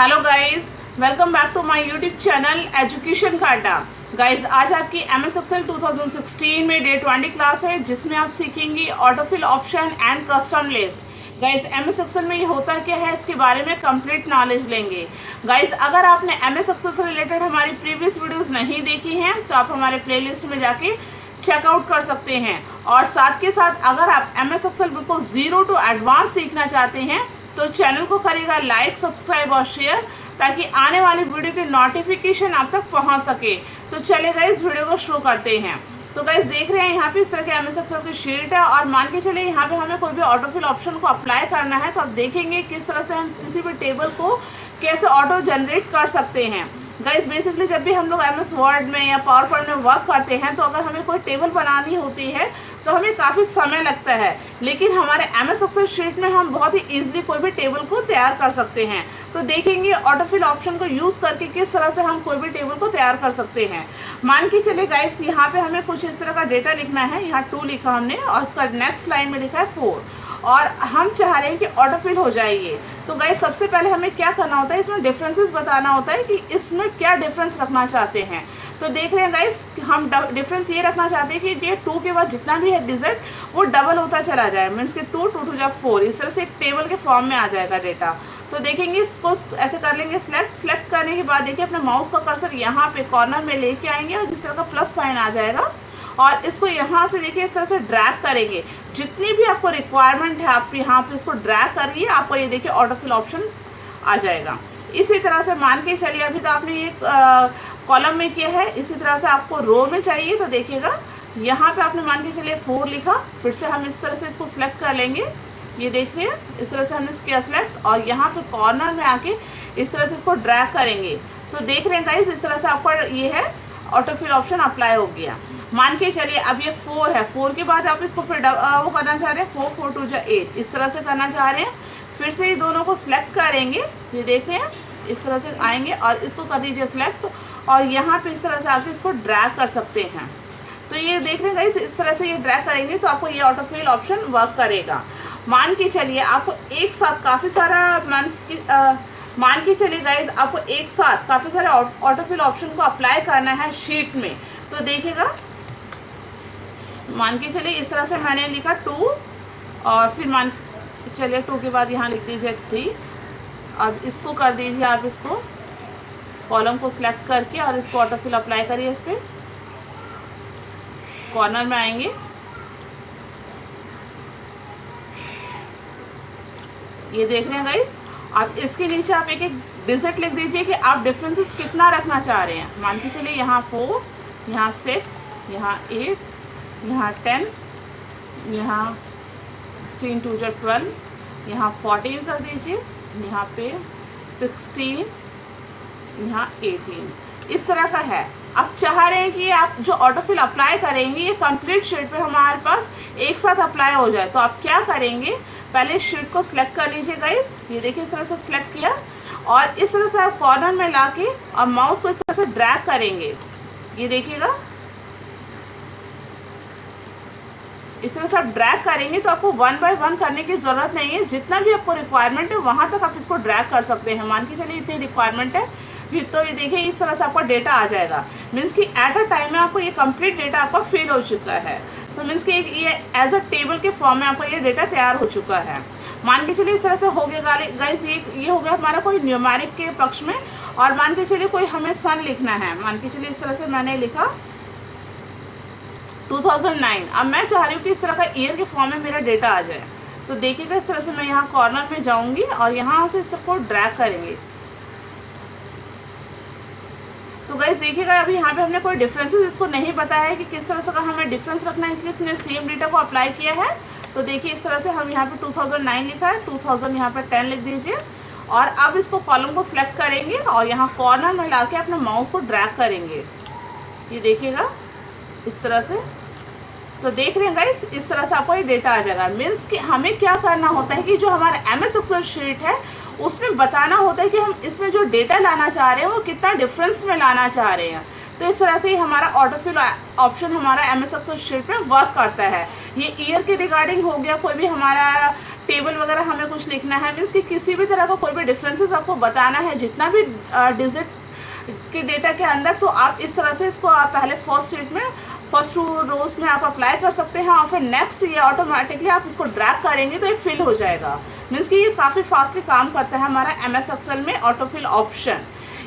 Hello guys, welcome back to my YouTube channel education काटा। Guys, आज आपकी MS Excel 2016 में डे 20 क्लास है, जिसमें आप सीखेंगी autofill option and custom list. Guys, MS Excel में ये होता क्या है, इसके बारे में कंप्लीट नॉलेज लेंगे। गाइस, अगर आपने एमएस एक्सेल से रिलेटेड हमारी प्रीवियस वीडियोस नहीं देखी हैं तो आप हमारे प्लेलिस्ट में जाके चेकआउट कर सकते हैं। और साथ के साथ अगर आप एमएस एक्सेल को 0 to एडवांस सीखना चाहते हैं तो चैनल को करिएगा लाइक, सब्सक्राइब और शेयर, ताकि आने वाली वीडियो की नोटिफिकेशन आप तक पहुंच सके। तो चलेगा, इस वीडियो को शुरू करते हैं। तो गाइस, देख रहे हैं यहाँ पे इस तरह के एमएस एक्सेल की शीट है और मान के चलिए यहाँ पे हमें कोई भी ऑटोफिल ऑप्शन को अप्लाई करना है, तो आप देखेंगे किस तरह से हम किसी भी टेबल को कैसे ऑटो जनरेट कर सकते हैं। गाइस, बेसिकली जब भी हम लोग एमएस वर्ड में या पावर पॉइंट में वर्क करते हैं तो अगर हमें कोई टेबल बनानी होती है तो हमें काफ़ी समय लगता है, लेकिन हमारे एमएस एक्सेल शीट में हम बहुत ही ईजिली कोई भी टेबल को तैयार कर सकते हैं। तो देखेंगे ऑटोफिल ऑप्शन को यूज़ करके किस तरह से हम कोई भी टेबल को तैयार कर सकते हैं। मान के चलिए गाइस, यहाँ पे हमें कुछ इस तरह का डेटा लिखना है। यहाँ 2 लिखा हमने और उसका नेक्स्ट लाइन में लिखा है 4 और हम चाह रहे हैं कि ऑटोफिल हो जाइए। तो गाइस, सबसे पहले हमें क्या करना होता है, इसमें डिफरेंसेस बताना होता है कि इसमें क्या डिफरेंस रखना चाहते हैं। तो देख रहे हैं गाइस, हम डिफरेंस ये रखना चाहते हैं कि ये 2 के बाद जितना भी है डिजिट वो डबल होता चला जाए, मीन्स कि 2 2 2 4 इस तरह से एक टेबल के फॉर्म में आ जाएगा डेटा। तो देखेंगे, इसको ऐसे कर लेंगे सेलेक्ट करने के बाद देखिए अपने माउस का कर्सर यहाँ पे कॉर्नर में लेके आएंगे और जिस तरह का प्लस साइन आ जाएगा और इसको यहाँ से देखिए इस तरह से ड्रैग करेंगे। जितनी भी आपको रिक्वायरमेंट है आप यहाँ पे इसको ड्रैग करिए, आपको ये देखिए ऑटोफिल ऑप्शन आ जाएगा। इसी तरह से मान के चलिए अभी तो आपने ये कॉलम में किया है, इसी तरह से आपको रो में चाहिए तो देखिएगा यहाँ पे आपने मान के चलिए 4 लिखा, फिर से हम इस तरह से इसको सिलेक्ट कर लेंगे। ये देख रहे हैं, इस तरह से हमने किया सिलेक्ट और यहाँ पे कॉर्नर में आके इस तरह से इसको ड्रैग करेंगे। तो देख रहे हैं गाइस, इस तरह से आपका ये है ऑटोफिल ऑप्शन अप्लाई हो गया। मान के चलिए अब ये 4 है, 4 के बाद आप इसको फिर वो करना चाह रहे हैं 4 4 2 8 इस तरह से करना चाह रहे हैं। फिर से ये दोनों को सिलेक्ट करेंगे, ये देख रहे हैं, इस तरह से आएंगे और इसको कर दीजिए सिलेक्ट और यहाँ पे इस तरह से आके इसको ड्रैग कर सकते हैं। तो ये देख रहे हैं गाइस, इस तरह से ये ड्रैग करेंगे तो आपको ये ऑटोफिल ऑप्शन वर्क करेगा। मान के चलिए आपको एक साथ काफ़ी सारा मान के चलिए गाइस, आपको एक साथ काफ़ी सारे ऑटोफिल ऑप्शन को अप्लाई करना है शीट में। तो देखिएगा, मान के चलिए इस तरह से मैंने लिखा 2 और फिर मान चलिए 2 के बाद यहाँ लिख दीजिए 3। अब इसको कर दीजिए, आप इसको कॉलम को सिलेक्ट करके और इसको ऑटोफिल अप्लाई करिए। इस पर कॉर्नर में आएंगे, ये देख रहे हैं गाइस। अब इसके नीचे आप एक एक डिजिट लिख दीजिए कि आप डिफरेंसेस कितना रखना चाह रहे हैं। मान के चलिए यहाँ 4, यहाँ 6, यहाँ 8, यहाँ 10, यहाँ 16 2 12, यहाँ 14 कर दीजिए, यहाँ पे 16, यहाँ 18 इस तरह का है। अब चाह रहे हैं कि आप जो ऑटोफिल अप्लाई करेंगे ये कंप्लीट शीट पे हमारे पास एक साथ अप्लाई हो जाए। तो आप क्या करेंगे, पहले शीट को सिलेक्ट कर लीजिए गाइस, ये देखिए इस तरह से सिलेक्ट किया और इस तरह से आप कॉर्नर में लाके और माउस को इस तरह से ड्रैग करेंगे। ये देखिएगा, इस तरह से आप ड्रैग करेंगे तो आपको 1 by 1 करने की ज़रूरत नहीं है। जितना भी आपको रिक्वायरमेंट है वहाँ तक आप इसको ड्रैग कर सकते हैं। मान के चलिए इतनी रिक्वायरमेंट है, फिर तो ये देखिए इस तरह से आपका डेटा आ जाएगा। मीन्स कि एट अ टाइम में आपको ये कंप्लीट डेटा आपका फिल हो चुका है। तो मीन्स कि ये एज अ टेबल के फॉर्म में आपका ये डेटा तैयार हो चुका है। मान के चलिए इस तरह से हो गया गाइस, ये हो गया हमारा कोई न्यूमेरिक के पक्ष में। और मान के चलिए कोई हमें सन लिखना है, मान के चलिए इस तरह से मैंने लिखा 2009। अब मैं चाह रही हूँ कि इस तरह का ईयर के फॉर्म में मेरा डेटा आ जाए। तो देखिएगा, इस तरह से मैं यहाँ कॉर्नर में जाऊँगी और यहाँ से इस सबको ड्रैग करेंगे। तो गाइस देखिएगा, अभी यहाँ पे हमने कोई डिफरेंसेस इसको नहीं बताया है कि किस तरह से हमें डिफरेंस रखना है, इसलिए इसने सेम डेटा को अप्लाई किया है। तो देखिए इस तरह से हम यहाँ पे 2009 लिखा है, 2000 यहाँ पे 10 लिख दीजिए और अब इसको कॉलम को सिलेक्ट करेंगे और यहाँ कॉर्नर में ला के अपने माउस को ड्रैग करेंगे। ये देखिएगा इस तरह से। तो देख रहे हैं गाइस, इस तरह से आपको ये डेटा आ जाएगा। मीन्स कि हमें क्या करना होता है कि जो हमारा एमएस एक्सेल शीट है उसमें बताना होता है कि हम इसमें जो डेटा लाना चाह रहे हैं वो कितना डिफरेंस में लाना चाह रहे हैं। तो इस तरह से ही हमारा ऑटोफिल ऑप्शन हमारा एमएस एक्सेल शीट में वर्क करता है। ये ईयर के रिगार्डिंग हो गया, कोई भी हमारा टेबल वगैरह हमें कुछ लिखना है, मीन्स कि किसी भी तरह का कोई भी डिफरेंसेस आपको बताना है जितना भी डिजिट के डेटा के अंदर, तो आप इस तरह से इसको आप पहले फर्स्ट शीट में फर्स्ट 2 रोज में आप अप्लाई कर सकते हैं और फिर नेक्स्ट ये ऑटोमेटिकली आप इसको ड्रैग करेंगे तो ये फिल हो जाएगा। मीन्स कि ये काफ़ी फास्टली काम करता है हमारा MS एक्सेल में ऑटो फिल ऑप्शन।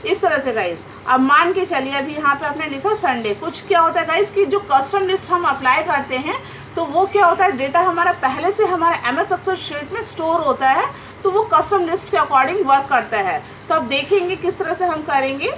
इस तरह से गाइज अब मान के चलिए अभी यहाँ पे आपने लिखा संडे, कुछ क्या होता है गाइज कि जो कस्टम लिस्ट हम अप्लाई करते हैं तो वो क्या होता है, डेटा हमारा पहले से हमारा MS एक्सेल शीट में स्टोर होता है, तो वो कस्टम लिस्ट के अकॉर्डिंग वर्क करता है। तो अब देखेंगे किस तरह से हम करेंगे।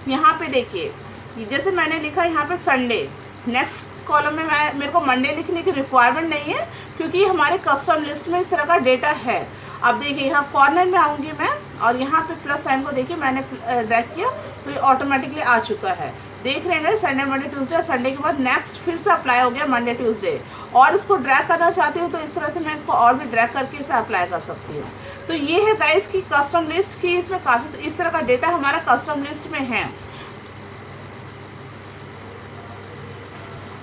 यहाँ पे देखिए जैसे मैंने लिखा यहाँ पे संडे, नेक्स्ट कॉलम में मेरे को मंडे लिखने की रिक्वायरमेंट नहीं है क्योंकि ये हमारे कस्टम लिस्ट में इस तरह का डेटा है। अब देखिए यहाँ कॉर्नर में आऊँगी मैं और यहाँ पे प्लस साइन को देखिए मैंने ड्रैग किया तो ये ऑटोमेटिकली आ चुका है। देख रहे हैं संडे मंडे ट्यूसडे, संडे के बाद नेक्स्ट फिर से अप्लाई हो गया मंडे ट्यूसडे। और इसको ड्रैग करना चाहती हूँ तो इस तरह से मैं इसको और भी ड्रैग करके इसे अप्लाई कर सकती हूँ। तो ये है गाइस की कस्टम लिस्ट की, इसमें काफ़ी इस तरह का डेटा हमारा कस्टम लिस्ट में है।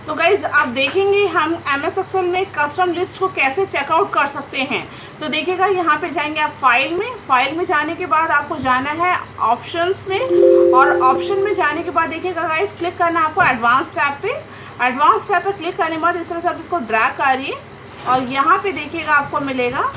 तो गाइज आप देखेंगे हम MS एक्सेल में कस्टम लिस्ट को कैसे चेकआउट कर सकते हैं। तो देखिएगा यहाँ पे जाएंगे आप फाइल में जाने के बाद आपको जाना है ऑप्शंस में, और ऑप्शन में जाने के बाद देखिएगा गाइज क्लिक करना है आपको एडवांस टैब पे। एडवांस टैब पे क्लिक करने के बाद इस तरह से आप इसको ड्रैग करिए और यहाँ पे देखिएगा आपको मिलेगा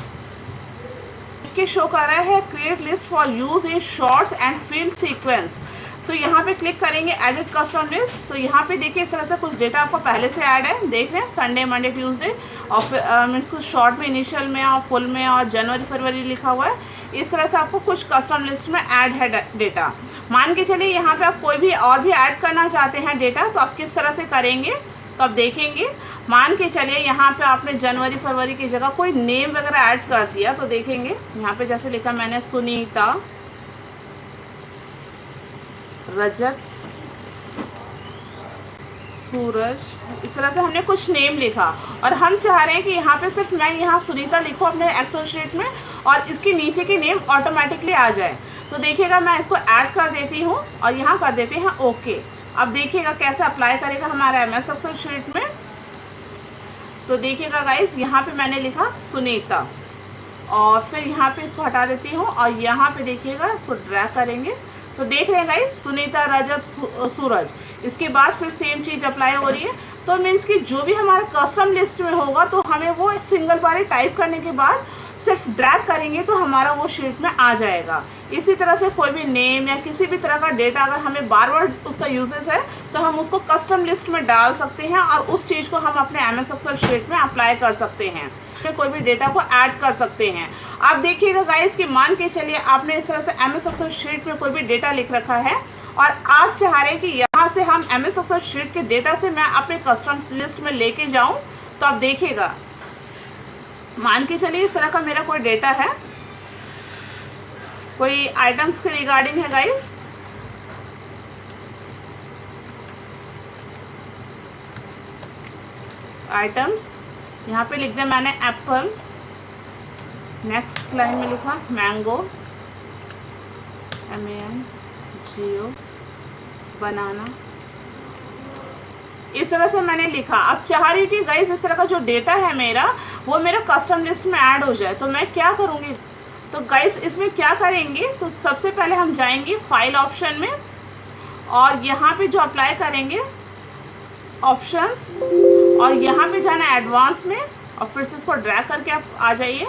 कि शो कर रहा है create list for use in shorts and field sequence. तो यहाँ पे क्लिक करेंगे एडिट कस्टम लिस्ट। तो यहाँ पे देखिए इस तरह से कुछ डेटा आपको पहले से ऐड है, देख रहे हैं संडे मंडे ट्यूसडे और मीन्स शॉर्ट में इनिशियल में और फुल में और जनवरी फरवरी लिखा हुआ है। इस तरह से आपको कुछ कस्टम लिस्ट में ऐड है डेटा। मान के चलिए यहाँ पे आप कोई भी और भी ऐड करना चाहते हैं डेटा, तो आप किस तरह से करेंगे तो आप देखेंगे। मान के चलिए यहाँ पे आपने जनवरी फरवरी की जगह कोई नेम वगैरह ऐड कर दिया, तो देखेंगे यहाँ पे जैसे लिखा मैंने सुनीता, रजत, सूरज, इस तरह से हमने कुछ नेम लिखा और हम चाह रहे हैं कि यहाँ पे सिर्फ मैं यहाँ सुनीता लिखूँ अपने एक्सेल शीट में और इसके नीचे के नेम ऑटोमेटिकली आ जाए। तो देखिएगा मैं इसको ऐड कर देती हूँ और यहाँ कर देते हैं ओके। अब देखिएगा कैसे अप्लाई करेगा हमारा MS एक्सेल शीट में। तो देखिएगा गाइस यहाँ पे मैंने लिखा सुनीता और फिर यहाँ पे इसको हटा देती हूँ और यहाँ पे देखिएगा इसको ड्रैग करेंगे तो देख रहे हैं गाइस सुनीता, रजत, सूरज। इसके बाद फिर सेम चीज़ अप्लाई हो रही है। तो मीन्स कि जो भी हमारा कस्टम लिस्ट में होगा तो हमें वो सिंगल बार टाइप करने के बाद सिर्फ ड्रैग करेंगे तो हमारा वो शीट में आ जाएगा। इसी तरह से कोई भी नेम या किसी भी तरह का डेटा अगर हमें बार बार उसका यूजेस है तो हम उसको कस्टम लिस्ट में डाल सकते हैं और उस चीज़ को हम अपने MS एक्सेल शीट में अप्लाई कर सकते हैं, फिर कोई भी डेटा को ऐड कर सकते हैं। आप देखिएगा गाइस कि मान के चलिए आपने इस तरह से MS एक्सेल शीट में कोई भी डेटा लिख रखा है और आप चाह रहे हैं कि यहाँ से हम MS एक्सेल शीट के डेटा से मैं अपने कस्टम लिस्ट में लेके जाऊँ। तो आप देखिएगा मान के चलिए इस तरह का मेरा कोई डेटा है, कोई आइटम्स के रिगार्डिंग है गाइस। आइटम्स यहाँ पे लिख दिया मैंने एप्पल, नेक्स्ट लाइन में लिखा मैंगो, MANGO, बनाना। इस तरह से मैंने लिखा। अब चाह रही थी गाइस इस तरह का जो डेटा है मेरा वो मेरा कस्टम लिस्ट में ऐड हो जाए, तो मैं क्या करूँगी। तो गाइस इसमें क्या करेंगे, तो सबसे पहले हम जाएंगे फाइल ऑप्शन में और यहाँ पे जो अप्लाई करेंगे ऑप्शंस और यहाँ पे जाना एडवांस में और फिर से इसको ड्रैग करके आप आ जाइए।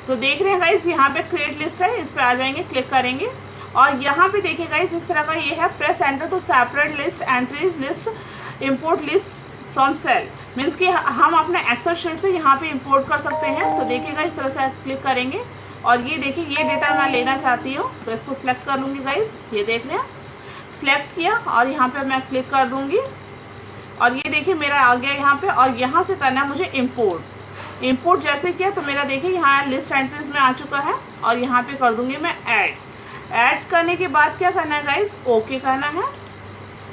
तो देख रहे हैं गाइस यहाँ पे क्रिएट लिस्ट है, इस पे आ जाएंगे, क्लिक करेंगे और यहाँ पे देखिए गाइस इस तरह का ये है press enter to separate list entries list import list from cell. Means कि हम अपने एक्सेल शीट से यहाँ पे इंपोर्ट कर सकते हैं। तो देखिएगा इस तरह से क्लिक करेंगे और ये देखिए ये डेटा मैं लेना चाहती हूँ तो इसको सिलेक्ट कर लूँगी गाइस। ये देख लें सिलेक्ट किया और यहाँ पर मैं क्लिक कर दूँगी और ये देखिए मेरा आ गया यहाँ पर और यहाँ से करना है मुझे इम्पोर्ट जैसे किया तो मेरा देखिए यहाँ लिस्ट एंट्रीज में आ चुका है और यहाँ पे कर दूंगी मैं ऐड। ऐड करने के बाद क्या करना है गाइस, ओके करना है।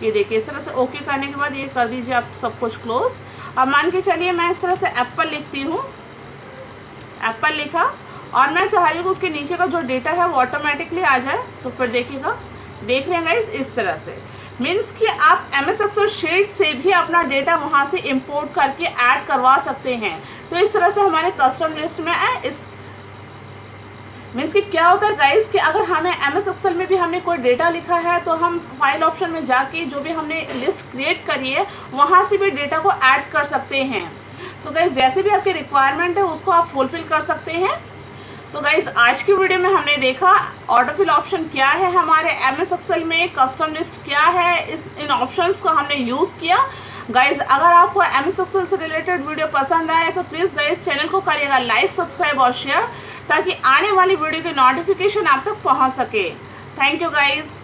ये देखिए इस तरह से ओके करने के बाद ये कर दीजिए आप सब कुछ क्लोज। अब मान के चलिए मैं इस तरह से एप्पल लिखती हूँ, एप्पल लिखा और मैं चाह रही हूँ कि उसके नीचे का जो डेटा है वो ऑटोमेटिकली आ जाए। तो फिर देखिएगा, देख रहे हैं गाइस इस तरह से, मीन्स कि आप MS एक्सेल शीट से भी अपना डेटा वहाँ से इंपोर्ट करके ऐड करवा सकते हैं। तो इस तरह से हमारे कस्टम लिस्ट में इस मीन्स कि क्या होता है गाइस कि अगर हमें MS एक्सेल में भी हमने कोई डेटा लिखा है तो हम फाइल ऑप्शन में जाके जो भी हमने लिस्ट क्रिएट करी है वहाँ से भी डेटा को ऐड कर सकते हैं। तो गाइस जैसे भी आपकी रिक्वायरमेंट है उसको आप फुलफिल कर सकते हैं। तो गाइस आज की वीडियो में हमने देखा ऑटोफिल ऑप्शन क्या है हमारे MS एक्सेल में, कस्टम लिस्ट क्या है, इन ऑप्शंस को हमने यूज़ किया। गाइस अगर आपको MS एक्सेल से रिलेटेड वीडियो पसंद आए तो प्लीज़ गाइस चैनल को करिएगा लाइक, सब्सक्राइब और शेयर, ताकि आने वाली वीडियो की नोटिफिकेशन आप तक पहुंच सके। Thank you guys.